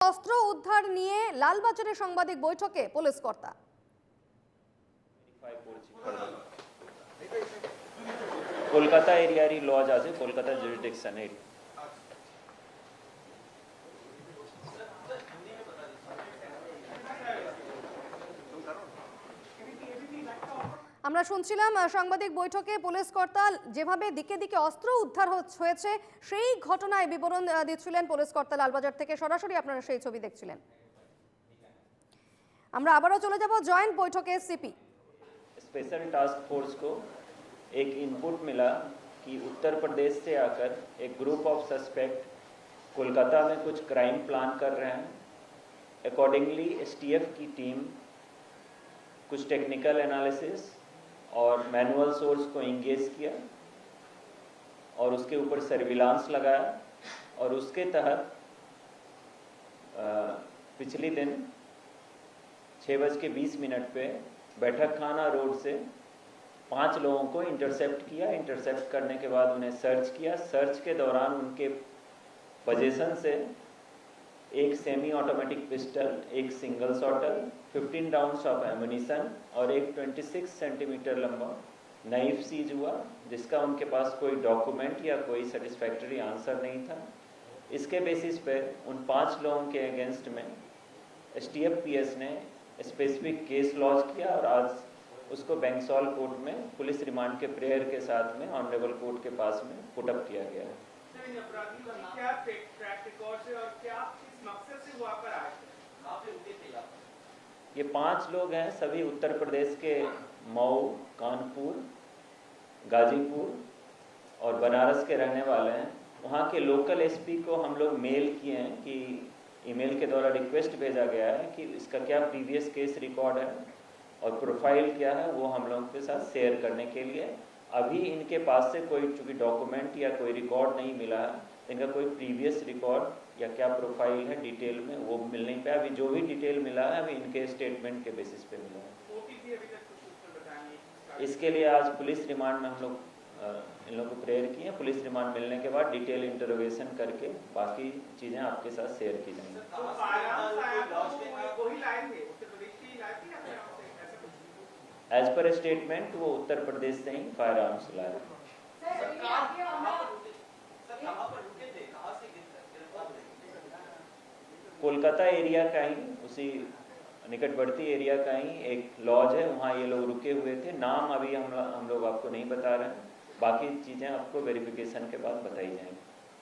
অস্ত্র উদ্ধার নিয়ে লালবাজারে সাংবাদিক বৈঠকে পুলিশ কর্তা। কলকাতা এরিয়ারই লজ আছে, কলকাতা জুরিডিকশনের। আমরা শুনছিলাম সাংবাদিক বৈঠকে পুলিশ কর্তা যেভাবে দিকে দিকে অস্ত্র উদ্ধার হয়েছে সেই ঘটনায় বিবরণ দিচ্ছিলেন পুলিশ কর্তা। লালবাজার থেকে সরাসরি আপনারা সেই ছবি দেখছিলেন। আমরা আবারও চলে যাব জয়েন্ট বৈঠকে। সিপি स्पेशल टास्क फोर्स को एक इनपुट मिला कि उत्तर प्रदेश से आकर एक ग्रुप ऑफ सस्पेक्ट कोलकाता में कुछ क्राइम प्लान कर रहे हैं। अकॉर्डिंगली एसटीएफ की टीम कुछ टेक्निकल एनालिसिस और मैनुअल सोर्स को इंगेज किया और उसके ऊपर सर्विलांस लगाया और उसके तहत पिछले दिन 6:20 पे बैठक खाना रोड से 5 लोगों को इंटरसेप्ट किया। इंटरसेप्ट करने के बाद उन्हें सर्च किया। सर्च के दौरान उनके पोजीशन से एक सेमी ऑटोमेटिक पिस्टल, एक सिंगल शॉटर, 15 राउंड्स ऑफ एम्यूनिशन और एक 26 सेंटीमीटर लंबा नाइफ सीज हुआ, जिसका उनके पास कोई डॉक्यूमेंट या कोई सेटिस्फैक्टरी आंसर नहीं था। इसके बेसिस पे उन 5 लोगों के अगेंस्ट में एसटीएफ पीएस ने स्पेसिफिक केस लॉन्च किया और आज उसको बैंक्सॉल कोर्ट में पुलिस रिमांड के प्रेयर के साथ में ऑनरेबल कोर्ट के पास में पुटअप किया गया है। ये 5 लोग हैं, सभी उत्तर प्रदेश के मऊ, कानपुर, गाजीपुर और बनारस के रहने वाले हैं। वहाँ के लोकल एसपी को हम लोग मेल किए हैं कि ईमेल के द्वारा रिक्वेस्ट भेजा गया है कि इसका क्या प्रीवियस केस रिकॉर्ड है और प्रोफाइल क्या है, वो हम लोगों के साथ शेयर करने के लिए। अभी इनके पास से कोई चूँकि डॉक्यूमेंट या कोई रिकॉर्ड नहीं मिला है, इनका कोई प्रीवियस रिकॉर्ड या क्या प्रोफाइल है डिटेल में वो मिल नहीं पाया। अभी जो भी डिटेल मिला है अभी इनके स्टेटमेंट के बेसिस पे मिला है। इसके लिए आज पुलिस रिमांड में हम लोग इन लोगों को प्रेयर किए। पुलिस रिमांड मिलने के बाद डिटेल इंटरोगेशन करके बाकी चीज़ें आपके साथ शेयर की जाएंगी। एज पर स्टेटमेंट वो उत्तर प्रदेश से ही फायर आर्म्स लाए। कोलकाता एरिया का ही, उसी निकटवर्ती एरिया का ही एक लॉज है, वहाँ ये लोग रुके हुए थे। नाम अभी हम लोग आपको नहीं बता रहे हैं, बाकी चीजें आपको वेरिफिकेशन के बाद बताई जाएंगी।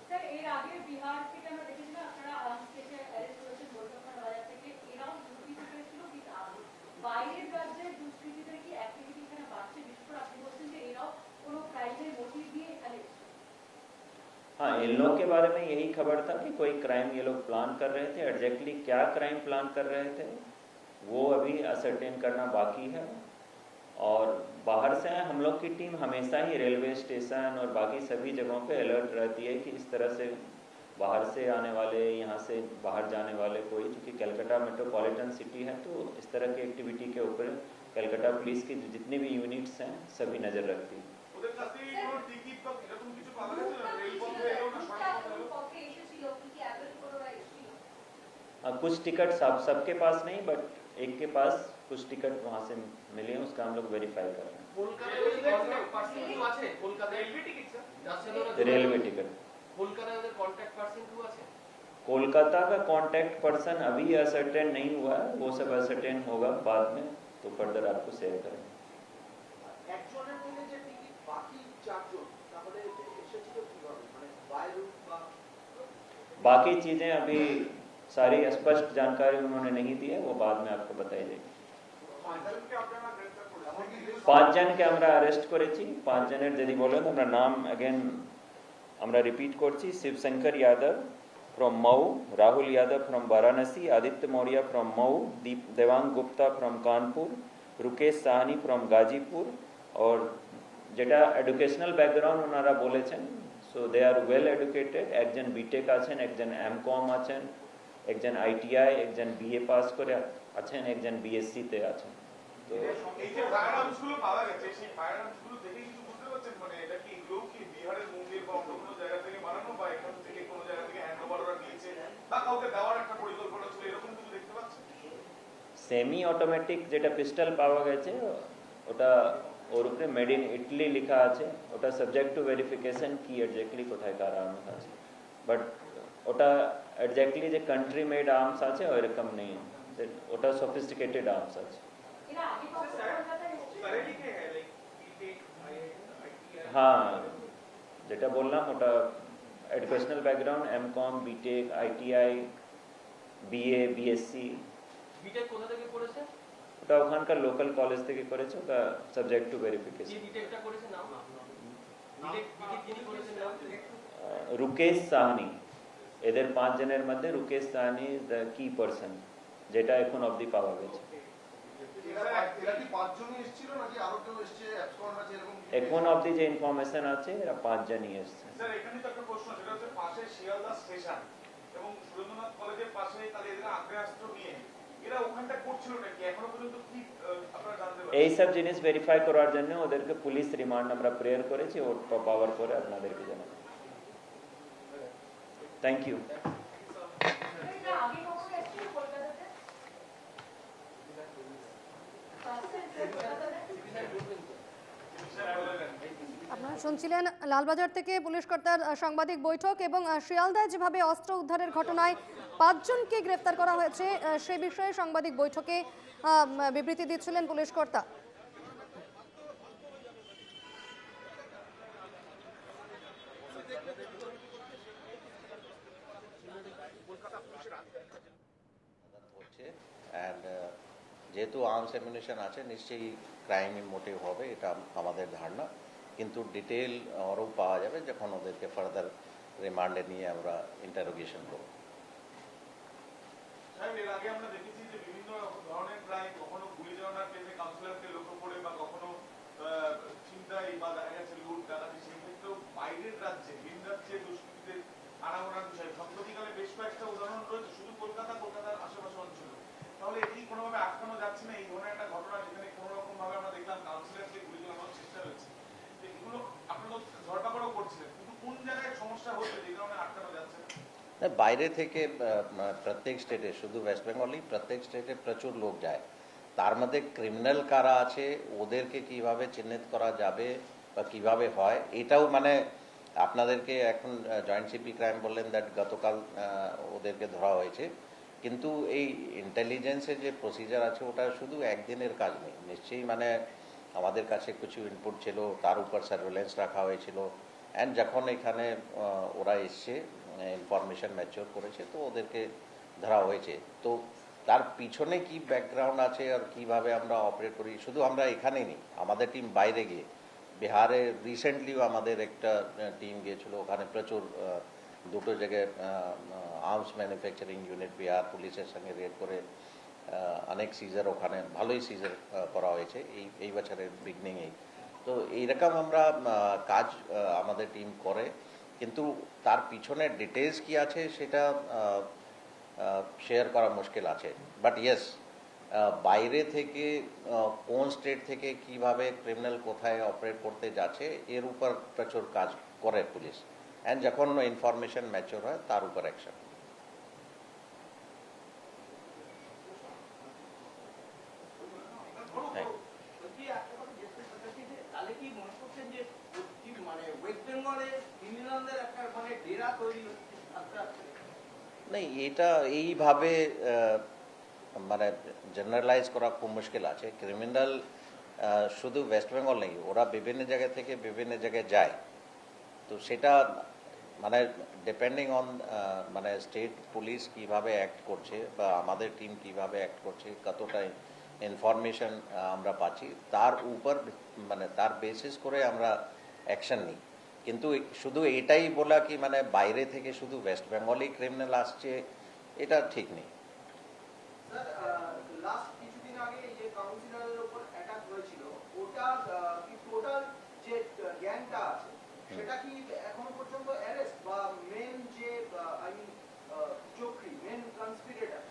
सर এর আগে বিহার থেকে আমরা দেখেছি না আপনারা আর্মস থেকে অ্যারেস্ট করেছেন বলকাতা বাজার থেকে, এরাও দুষ্কৃতিকারী ছিল কি বাইরের রাজ্যের দুষ্কৃতিকারী কি অ্যাক্টিভিটি এখানে বাড়ছে? বিশেষ করে আপনি বলছেন যে এরাও কোনো ক্রাইমের মোটিভ দিয়ে এখানে। हाँ, इन लोगों के बारे में यही खबर था कि कोई क्राइम ये लोग प्लान कर रहे थे। एग्जैक्टली क्या क्राइम प्लान कर रहे थे वो अभी असर्टेन करना बाकी है। और बाहर से हम लोग की टीम हमेशा ही रेलवे स्टेशन और बाकी सभी जगहों पे अलर्ट रहती है कि इस तरह से बाहर से आने वाले, यहाँ से बाहर जाने वाले कोई, चूँकि कलकत्ता मेट्रोपॉलिटन सिटी है तो इस तरह की एक्टिविटी के ऊपर कलकत्ता पुलिस की जितनी भी यूनिट्स हैं सभी नज़र रखती है। कुछ टिकट सबके पास नहीं, बट एक के पास कुछ टिकट वहाँ से मिले हैं, उसका हम लोग वेरीफाई कर रहे हैं। रेलवे टिकट कोलकाता का कांटेक्ट पर्सन अभी असर्टेन नहीं हुआ है, वो सब असर्टेन होगा बाद में, तो फर्दर आपको शेयर करेंगे। बाकी चीजें अभी सारी स्पष्ट जानकारी उन्होंने नहीं दी है, वो बाद में आपको बताई जाएगी। 5 জন के আমরা अरेस्ट করেছি। 5 জনের যদি বলেন আমরা নাম अगेन আমরা রিপিট করছি। Shivshankar Yadav from Mau, Rahul Yadav from Varanasi, Aditya Maurya from Mau, Devang Gupta from Kanpur, Rukesh Sahni from Ghazipur. और যেটা এডুকেশনাল ব্যাকগ্রাউন্ড ওনারা বলেছেন, so they are well educated. একজন বিটেক আছেন, একজন এমকম আছেন, একজন আইটিআই, একজন বিএ পাস করে আছেন, একজন বিএসসি তে আছেন। তো এই যে ফায়ারআর্মসগুলো পাওয়া গেছে, সেই ফায়ারআর্মসগুলো দেখে কিছু বুঝতে পারছেন মানে এটা কি এগুলো কি বিহারের মুঙ্গের বা অন্য কোনো জায়গা থেকে বানানো বা এখান থেকে কোনো জায়গা থেকে হ্যান্ড ওভার নিয়েছে বা কাউকে দেওয়ার একটা পরিকল্পনা ছিল, এরকম কিছু দেখতে পাচ্ছেন? সেমি অটোমেটিক যেটা পিস্টল পাওয়া গেছে ওটা ওর উপরে মেড ইন ইটালি লেখা আছে, ওটা সাবজেক্ট টু ভেরিফিকেশন কি এক্স্যাক্টলি কোথায়কার আর্মস আছে, বাট ওটা এক্স্যাক্টলি যে কান্ট্রি মেড আর্মস আছে ওইরকম নেই, ওটা সফিস্টিকেটেড আর্মস আছে। এরা আগে কখনো কলকাতায় এসেছিল? Currently क्या है, like BTech, IIT, হ্যাঁ, যেটা বললাম ওটা educational background, MCom, BTech, ITI, BA, BSc, BTech কোথা থেকে করেছে? ওটা ওখানকার লোকাল কলেজ থেকে করেছে, ওটা সাবজেক্ট টু যে ভেরিফিকেশন। বিটেকটা করেছে নাম? বিটেক যিনি করেছেন নাম? রুকেশ সাহানি, এদের 5 জনের মধ্যে রুকেশ সাহানি ইজ দ্য কি পারসন, যেটা এখন অবধি পাওয়া গেছে। এরা কি 5 জনই এসেছিল নাকি আরো কেউ এসেছে, অ্যাবসকন্ড আছে এরকম কিছু? এখন অবধি যে ইনফরমেশন আছে এরা 5 জনই এসছে। স্যার এখানে তো একটা প্রশ্ন, সেটা হচ্ছে পাশে শিয়ালদা স্টেশন এবং সুরেন্দ্রনাথ কলেজের পাশে, তাহলে এরা আগ্নেয়াস্ত্র নিয়ে এরা ওখানটা করছিল নাকি এখনো পর্যন্ত কি আপনারা জানতে পারেন? এই সব জিনিস ভেরিফাই করার জন্য ওদেরকে পুলিশ রিমান্ড আমরা প্রেয়ার করেছি, ওর পাওয়ার পরে আপনাদেরকে জানাবো। Thank you. এরা আগে কখনো এসেছিল কলকাতাতে? কলকাতাতে? আপনারা শুনছিলেন লালবাজার থেকে পুলিশ কর্তার সাংবাদিক বৈঠক, এবং শিয়ালদায় যেভাবে অস্ত্র উদ্ধারের ঘটনায় 5 জনকে গ্রেফতার করা হয়েছে সে বিষয়ে সাংবাদিক বৈঠকে বিবৃতি দিচ্ছিলেন পুলিশ কর্তা। হচ্ছে অ্যান্ড যেহেতু আর্মস অ্যামিউনিশন আছে নিশ্চয়ই ক্রাইম মোটিভ হবে, এটা আমাদের ধারণা, কিন্তু ডিটেল আরও পাওয়া যাবে যখন ওদেরকে ফার্দার রিমান্ডে নিয়ে আমরা ইন্টারোগেশন করব। সাহেব এর আগে আমরা দেখেছি যে বিভিন্ন ধরনের ক্রাইম, কখনো গুলি চালনার কেসে কাউন্সিলরকে লক্ষ্য করে বা কখনো ছিনতাই বা দেখা গেছে লুট ডাকাতি, সেই ক্ষেত্রেও বাইরের রাজ্যে ভিন রাজ্যে দুষ্কৃতীদের আনাগোনার বিষয় সম্প্রতিকালে বেশ কয়েকটা উদাহরণ রয়েছে, শুধু কলকাতার আশেপাশে অঞ্চলে। তাহলে এটি কোনোভাবে আটকানো যাচ্ছে না, এই ধরনের একটা ঘটনা যেখানে কোনো রকম ভাবে আমরা দেখলাম কাউন্সিলরকে গুলি চালানোর চেষ্টা হয়েছে, এগুলো আপনারা ধরপাকড়ও করছিলেন, কিন্তু কোন জায়গায় সমস্যা হচ্ছে যে কারণে আটকানো যাচ্ছে না? বাইরে থেকে প্রত্যেক স্টেটে, শুধু ওয়েস্ট বেঙ্গলই, প্রত্যেক স্টেটে প্রচুর লোক যায়, তার মধ্যে ক্রিমিনাল কারা আছে ওদেরকে কিভাবে চিহ্নিত করা যাবে বা কিভাবে হয়, এটাও মানে আপনাদেরকে এখন জয়েন্ট সিপি ক্রাইম বললেন দ্যাট গতকাল ওদেরকে ধরা হয়েছে, কিন্তু এই ইন্টেলিজেন্সের যে প্রসিজার আছে ওটা শুধু একদিনের কাজ নেই, নিশ্চয়ই মানে আমাদের কাছে কিছু ইনপুট ছিল, তার উপর সার্ভেলেন্স রাখা হয়েছিল, অ্যান্ড যখন এখানে ওরা এসছে ইনফরমেশন ম্যাচিওর করেছে তো ওদেরকে ধরা হয়েছে। তো তার পিছনে কি ব্যাকগ্রাউন্ড আছে আর কিভাবে আমরা অপারেট করি, শুধু আমরা এখানেই নেই, আমাদের টিম বাইরে গিয়ে বিহারে রিসেন্টলিও আমাদের একটা টিম গিয়েছিল, ওখানে প্রচুর দুটো জায়গায় আর্মস ম্যানুফ্যাকচারিং ইউনিট বিহার পুলিশের সঙ্গে রেড করে অনেক সিজার ওখানে ভালোই সিজার করা হয়েছে এই বছরের বিগনিংয়েই। তো এইরকম আমরা কাজ আমাদের টিম করে, কিন্তু তার পিছনে ডিটেলস কি আছে সেটা শেয়ার করা মুশকিল আছে, বাট ইয়েস বাইরে থেকে কোন স্টেট থেকে কিভাবে ক্রিমিনাল কোথায় অপারেট করতে যাচ্ছে এর উপর প্রচুর কাজ করে পুলিশ, অ্যান্ড যখন ইনফরমেশন ম্যাচিওর হয় তার উপর অ্যাকশন। তাহলে কি মনে করছেন যে মানে ওয়েস্ট বেঙ্গলে ক্রিমিনালদের একটা মানে ডেরা তৈরি হচ্ছে আস্তে আস্তে? নেই, এটা এইভাবে মানে জেনারেলাইজ করা খুব মুশকিল আছে। ক্রিমিনাল শুধু ওয়েস্ট বেঙ্গল নেই, ওরা বিভিন্ন জায়গা থেকে বিভিন্ন জায়গায় যায়, তো সেটা মানে ডিপেন্ডিং অন মানে স্টেট পুলিশ কিভাবে অ্যাক্ট করছে বা আমাদের টিম কিভাবে অ্যাক্ট করছে, কতটা ইনফরমেশন আমরা পাচ্ছি, তার উপর মানে তার বেসিস করে আমরা অ্যাকশন নিই। কিন্তু শুধু এটাই বলা কি মানে বাইরে থেকে শুধু ওয়েস্ট বেঙ্গলেই ক্রিমিনাল আসছে, এটা ঠিক নেই। লাস্ট কিছুদিন আগে যে কাউন্সিলরের উপর অ্যাটাক হয়েছিল, ওটা কি টোটাল যে গ্যাংটা আছে সেটা কি এখনো পর্যন্ত অ্যারেস্ট বা মেন যে আই মিন চক্রী মেন কনস্পিরেটর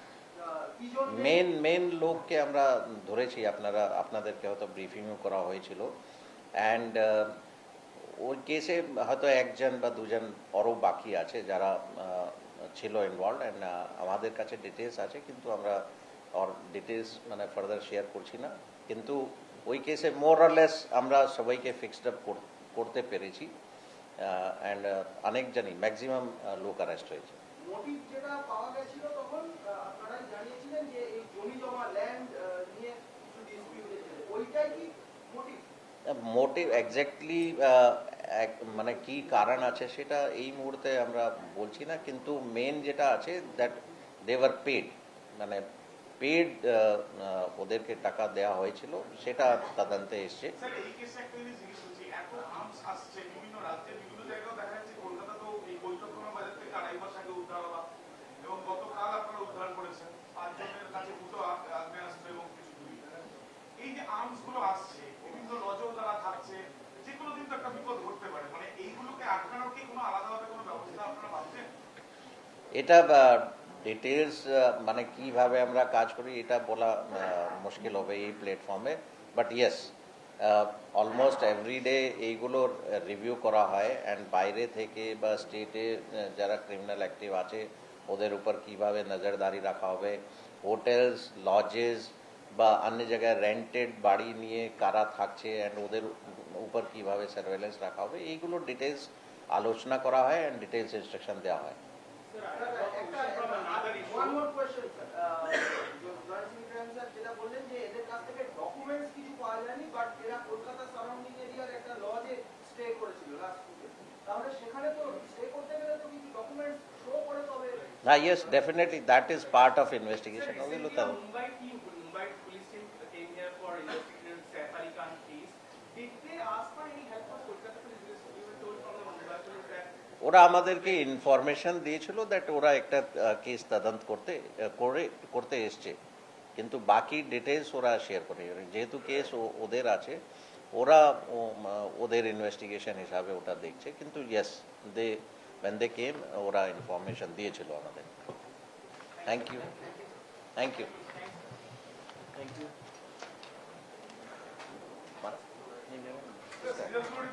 কি জন মেন লোককে আমরা ধরেছি, আপনাদেরকে হয়তো ব্রিফিংও করা হয়েছিল, অ্যান্ড ওই কেসে হয়তো একজন বা দুজন আরও বাকি আছে যারা ছিল ইনভলভ অ্যান্ড আমাদের কাছে ডিটেলস আছে, কিন্তু আমরা ওর ডিটেলস মানে ফার্দার শেয়ার করছি না। কিন্তু ওই কেসে মোর অর লেস আমরা সবাইকে ফিক্সড আপ করতে পেরেছি অ্যান্ড অনেক জানি ম্যাক্সিমাম লোক অ্যারেস্ট হয়েছে। মোটিভ যেটা পাওয়া গেছিল তখন আপনারাই জানিয়েছিলেন যে এই জমি জমা ল্যান্ড নিয়ে কিছু ডিসপিউট হয়েছে, ওইটাই কি মোটিভ? মোটিভ এক্স্যাক্টলি মানে কি কারণ আছে সেটা এই মুহূর্তে আমরা বলছি না, কিন্তু মেন যেটা আছে দ্যাট দে ওয়ার পেড, মানে পেড ওদেরকে টাকা দেওয়া হয়েছিল, সেটা তদন্তে এসছে। স্যার এই কেসে একটা জিনিস জিজ্ঞেস করছি, এত আর্মস আসছে বিভিন্ন রাজ্যে, বিভিন্ন জায়গায় দেখা যাচ্ছে কলকাতাতেও এই বৈঠকখানা বাজার থেকে 2.5 মাস আগে উদ্ধার হওয়া, এবং গতকাল আপনারা উদ্ধার করেছেন 5 জনের কাছে দুটো আগ্নেয়াস্ত্র এবং কিছু গুলি। এই যে আর্মস গুলো আসছে, বিভিন্ন নজরদারা থাকছে, যে কোনো দিন তো একটা বিপদ ঘটতে পারে, মানে এইগুলোকে আটকানোর কি কোনো আলাদাভাবে কোনো ব্যবস্থা আপনারা ভাবছেন? এটা ডিটেলস মানে কিভাবে আমরা কাজ করি এটা বলা মুশকিল হবে এই প্ল্যাটফর্মে, বাট ইয়েস অলমোস্ট এভরিডে এইগুলোর রিভিউ করা হয় অ্যান্ড বাইরে থেকে বা স্টেটে যারা ক্রিমিনাল অ্যাক্টিভ আছে ওদের উপর কিভাবে নজরদারি রাখা হবে, হোটেলস লজেস বা অন্য জায়গায় রেন্টেড বাড়ি নিয়ে কারা থাকছে অ্যান্ড ওদের উপর কিভাবে সার্ভেলেন্স রাখা হবে, এইগুলোর ডিটেলস আলোচনা করা হয় অ্যান্ড ডিটেলস ইনস্ট্রাকশন দেওয়া হয়। ওয়ান মোর কোয়েশ্চেন স্যার, যেটা বললেন যে এদের কাছ থেকে ডকুমেন্টস কিছু পাওয়া যায়নি, বাট এরা কলকাতা সারাউন্ডিং এরিয়ার একটা লজে স্টে করেছিল লাস্ট উইকে, তাহলে সেখানে তো স্টে করতে গেলে তো কিছু ডকুমেন্টস শো করে তবে। Yes, definitely that is part of investigation. ওগুলো তো Mumbai police team came here for investigating Saif Ali Khan case. Did they ask for any help from Kolkata police? Because we were told from the Mumbai police that ওরা আমাদেরকে information দিয়েছিল that ওরা একটা case তদন্ত করতে এসছে, কিন্তু বাকি ডিটেলস ওরা শেয়ার করে, যেহেতু কেস ওদের আছে ওরা ওদের ইনভেস্টিগেশন হিসাবে ওটা দেখছে, কিন্তু yes they when they came ওরা ইনফরমেশন দিয়েছিল আমাদের। Thank you, thank you, thank you. Serious করে